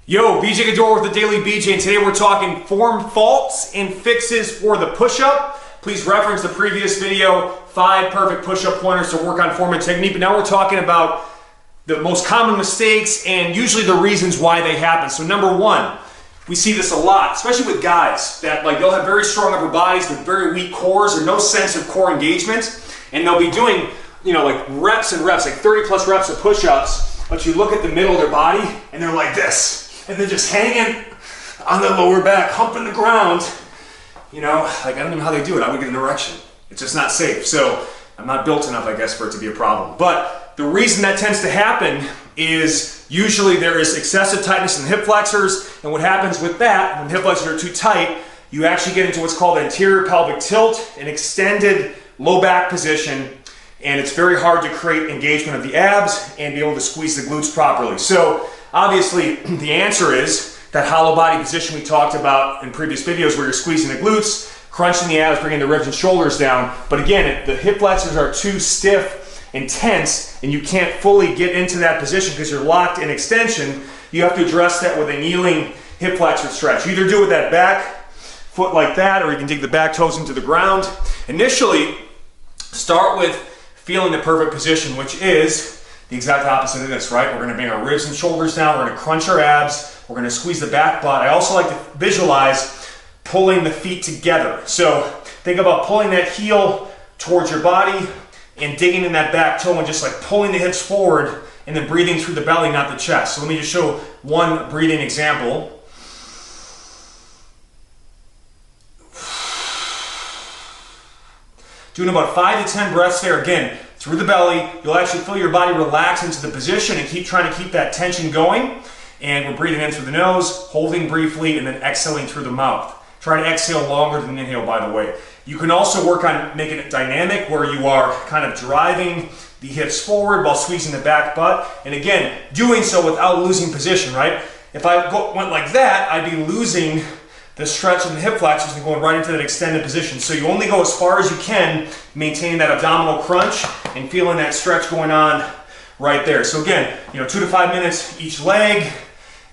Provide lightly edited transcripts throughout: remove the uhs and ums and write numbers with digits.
Yo, BJ Gaddour with the Daily BJ, and today we're talking form faults and fixes for the push-up. Please reference the previous video, 5 perfect push-up pointers to work on form and technique. But now we're talking about the most common mistakes and usually the reasons why they happen. So number one, we see this a lot, especially with guys that they'll have very strong upper bodies with very weak cores or no sense of core engagement, and they'll be doing, like reps and reps, like 30 plus reps of push-ups, but you look at the middle of their body and they're like this. And they're just hanging on their lower back, humping the ground. I don't know how they do it. I would get an erection. It's just not safe. So I'm not built enough, I guess, for it to be a problem. But the reason that tends to happen is usually there is excessive tightness in the hip flexors. And what happens with that, when hip flexors are too tight, you actually get into what's called anterior pelvic tilt, an extended low back position. And it's very hard to create engagement of the abs and be able to squeeze the glutes properly. So obviously, the answer is that hollow body position we talked about in previous videos where you're squeezing the glutes, crunching the abs, bringing the ribs and shoulders down. But again, the hip flexors are too stiff and tense, and you can't fully get into that position because you're locked in extension. You have to address that with a kneeling hip flexor stretch. You either do it with that back foot like that, or you can dig the back toes into the ground. Initially, start with feeling the perfect position, which is the exact opposite of this, right? We're gonna bring our ribs and shoulders down, we're gonna crunch our abs, we're gonna squeeze the back butt. I also like to visualize pulling the feet together. So think about pulling that heel towards your body and digging in that back toe and just like pulling the hips forward and then breathing through the belly, not the chest. So let me just show one breathing example. Doing about 5 to 10 breaths there, again, through the belly. You'll actually feel your body relax into the position and keep trying to keep that tension going. And we're breathing in through the nose, holding briefly, and then exhaling through the mouth. Try to exhale longer than inhale, by the way. You can also work on making it dynamic where you are kind of driving the hips forward while squeezing the back butt. And again, doing so without losing position, right? If I went like that, I'd be losing the stretch in the hip flexors and going right into that extended position. So you only go as far as you can, maintaining that abdominal crunch and feeling that stretch going on right there. So again, 2 to 5 minutes each leg,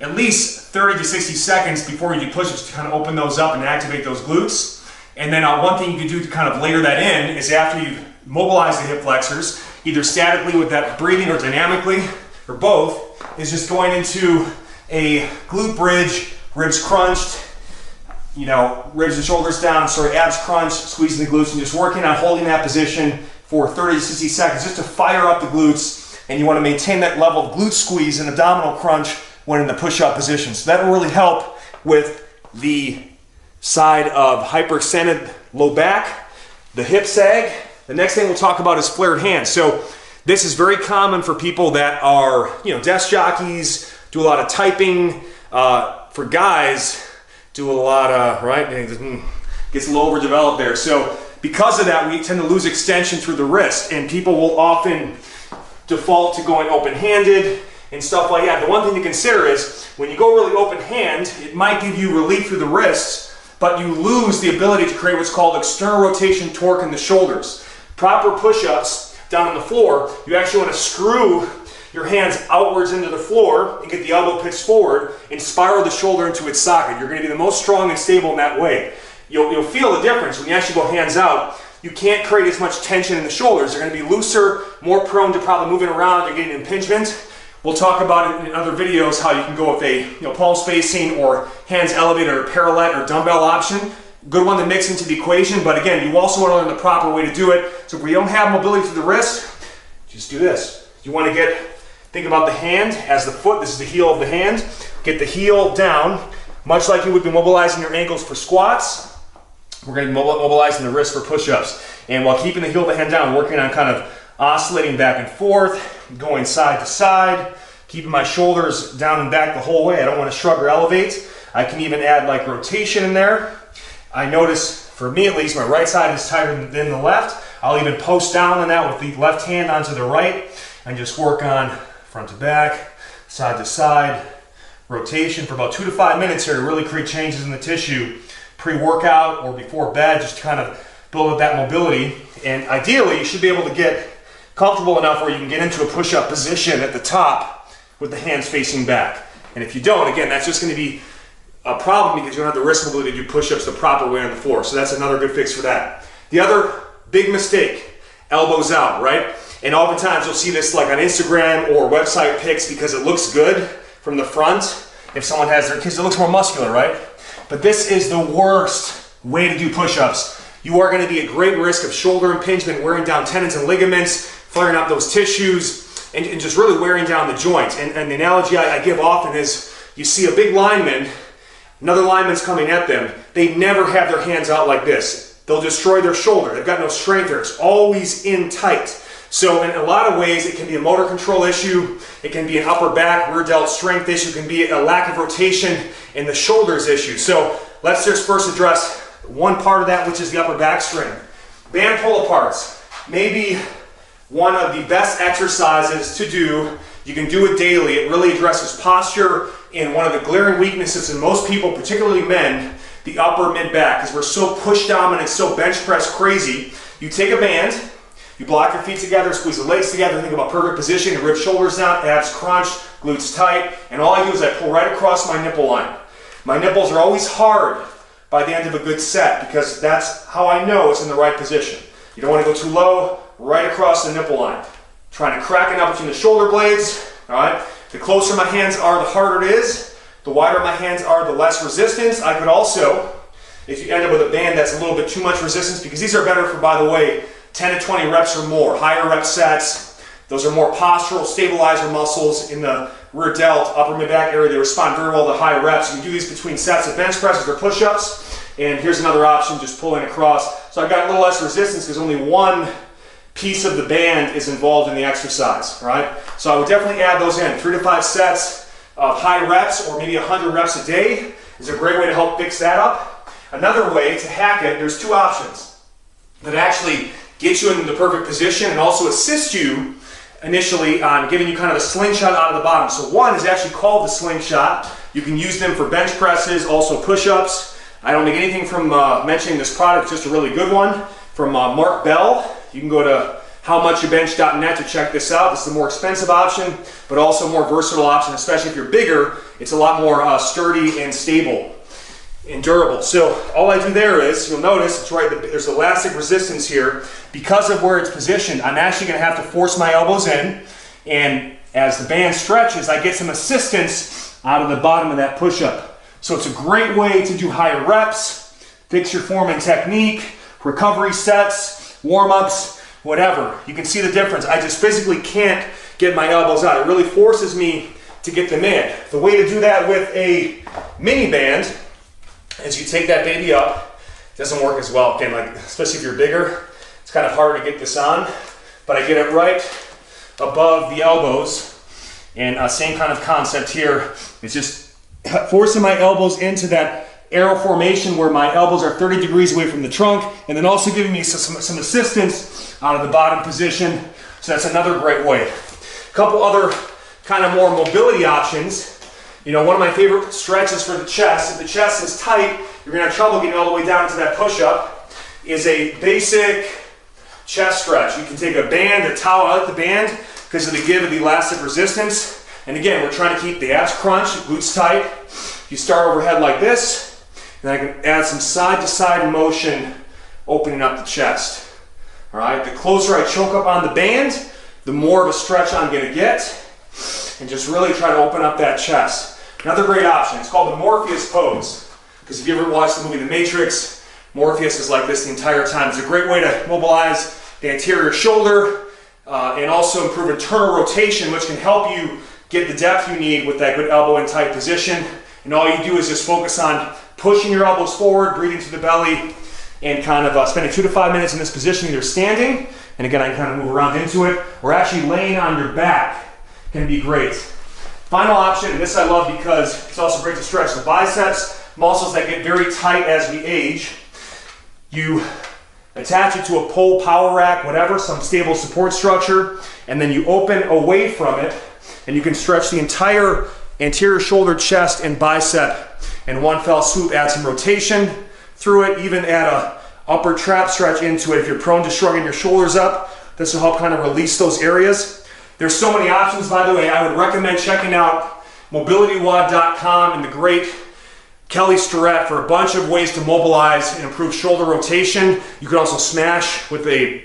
at least 30 to 60 seconds before you do push-ups to kind of open those up and activate those glutes. And then one thing you can do to kind of layer that in is after you've mobilized the hip flexors, either statically with that breathing or dynamically, or both, is just going into a glute bridge, ribs crunched, ribs and shoulders down, abs crunched, squeezing the glutes, and just working on holding that position for 30 to 60 seconds just to fire up the glutes. And you want to maintain that level of glute squeeze and abdominal crunch when in the push-up position. So that will really help with the side of hyperextended low back, the hip sag. The next thing we'll talk about is flared hands. So this is very common for people that are, desk jockeys, do a lot of typing. For guys, do a lot of, gets a little overdeveloped there. So because of that, we tend to lose extension through the wrist, and people will often default to going open-handed and stuff like that. The one thing to consider is when you go really open hand, it might give you relief through the wrists, but you lose the ability to create what's called external rotation torque in the shoulders. Proper push-ups down on the floor, you actually want to screw your hands outwards into the floor and get the elbow pitched forward and spiral the shoulder into its socket. You're going to be the most strong and stable in that way. You'll feel the difference when you actually go hands out. You can't create as much tension in the shoulders. They're going to be looser, more prone to probably moving around and getting impingement. We'll talk about it in other videos how you can go with a palm spacing or hands elevated or parallel or dumbbell option. Good one to mix into the equation, but again, you also want to learn the proper way to do it. So if we don't have mobility through the wrist, just do this. You want to think about the hand as the foot. This is the heel of the hand. Get the heel down, much like you would be mobilizing your ankles for squats. We're going to be mobilizing the wrist for push-ups. And while keeping the heel of the hand down, working on kind of oscillating back and forth, going side to side, keeping my shoulders down and back the whole way. I don't want to shrug or elevate. I can even add rotation in there. I notice, for me at least, my right side is tighter than the left. I'll even post down on that with the left hand onto the right and just work on front to back, side to side, rotation for about 2 to 5 minutes here to really create changes in the tissue pre-workout or before bed, just to kind of build up that mobility. And ideally, you should be able to get comfortable enough where you can get into a push-up position at the top with the hands facing back. And if you don't, again, that's just going to be a problem because you don't have the wrist mobility to do push-ups the proper way on the floor. So that's another good fix for that. The other big mistake, elbows out, right? And oftentimes you'll see this like on Instagram or website pics because it looks good from the front. If someone has their kids, it looks more muscular, right? But this is the worst way to do push-ups. You are going to be at great risk of shoulder impingement, wearing down tendons and ligaments, flaring up those tissues, and just really wearing down the joint. And the analogy I give often is you see a big lineman, another lineman's coming at them. They never have their hands out like this. They'll destroy their shoulder. They've got no strength there. It's always in tight. So in a lot of ways, it can be a motor control issue. It can be an upper back, rear delt strength issue. It can be a lack of rotation in the shoulders issue. So let's just first address one part of that, which is the upper back strength. Band pull-aparts. Maybe one of the best exercises to do. You can do it daily. It really addresses posture and one of the glaring weaknesses in most people, particularly men, the upper mid-back, because we're so push dominant, so bench press crazy. You take a band, you block your feet together, squeeze the legs together, think about perfect position, you rib shoulders down, abs crunched, glutes tight, and all I do is I pull right across my nipple line. My nipples are always hard by the end of a good set because that's how I know it's in the right position. You don't want to go too low, right across the nipple line. Trying to crack it up between the shoulder blades, all right? The closer my hands are, the harder it is. The wider my hands are, the less resistance. I could also, if you end up with a band that's a little bit too much resistance, because these are better for, by the way, 10 to 20 reps or more, higher rep sets. Those are more postural stabilizer muscles in the rear delt, upper mid-back area. They respond very well to high reps. You can do these between sets of bench presses or push-ups. And here's another option, just pulling across. So I've got a little less resistance because only one piece of the band is involved in the exercise, right? So I would definitely add those in. 3 to 5 sets of high reps or maybe 100 reps a day is a great way to help fix that up. Another way to hack it, there's 2 options that actually get you in the perfect position and also assist you initially on giving you kind of a slingshot out of the bottom. So one is actually called the slingshot. You can use them for bench presses, also push-ups. I don't make anything from mentioning this product, it's just a really good one from Mark Bell. You can go to howmuchyoubench.net to check this out. This is the more expensive option, but also a more versatile option, especially if you're bigger. It's a lot more sturdy and stable and durable. So all I do there is, you'll notice, it's right, there's elastic resistance here. Because of where it's positioned, I'm actually going to have to force my elbows in, and as the band stretches, I get some assistance out of the bottom of that push-up. So it's a great way to do higher reps, fix your form and technique, recovery sets, warm-ups, whatever. You can see the difference. I just physically can't get my elbows out. It really forces me to get them in. The way to do that with a mini band is you take that baby up. It doesn't work as well, again, like, especially if you're bigger. It's kind of hard to get this on, but I get it right above the elbows. And same kind of concept here. It's just forcing my elbows into that arrow formation where my elbows are 30 degrees away from the trunk, and then also giving me some assistance out of the bottom position. So that's another great way. A couple other kind of more mobility options. You know, one of my favorite stretches for the chest, if the chest is tight, you're going to have trouble getting all the way down into that push-up, is a basic chest stretch. You can take a band, a towel. I like the band because of the give of the elastic resistance. And again, we're trying to keep the abs crunched, glutes tight. You start overhead like this, and I can add some side-to-side motion, opening up the chest. All right, the closer I choke up on the band, the more of a stretch I'm going to get, and just really try to open up that chest. Another great option, it's called the Morpheus pose. Because if you ever watched the movie The Matrix, Morpheus is like this the entire time. It's a great way to mobilize the anterior shoulder and also improve internal rotation, which can help you get the depth you need with that good elbow in tight position. And all you do is just focus on pushing your elbows forward, breathing through the belly, and kind of spending 2 to 5 minutes in this position, either standing, and again, I can kind of move around into it, or actually laying on your back can be great. Final option, and this I love because it's also great to stretch the biceps, muscles that get very tight as we age. You attach it to a pole, power rack, whatever, some stable support structure, and then you open away from it, and you can stretch the entire anterior shoulder, chest, and bicep in one fell swoop. Add some rotation through it, even add a upper trap stretch into it. If you're prone to shrugging your shoulders up, this will help kind of release those areas. There's so many options, by the way. I would recommend checking out mobilitywod.com, and the great Kelly Starrett for a bunch of ways to mobilize and improve shoulder rotation. You can also smash with a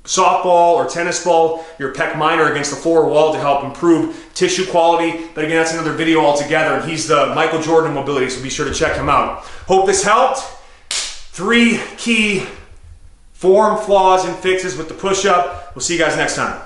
softball or tennis ball your pec minor against the floor wall to help improve tissue quality. But again, that's another video altogether, and he's the Michael Jordan of mobility, so be sure to check him out. Hope this helped. 3 key form flaws and fixes with the push-up. We'll see you guys next time.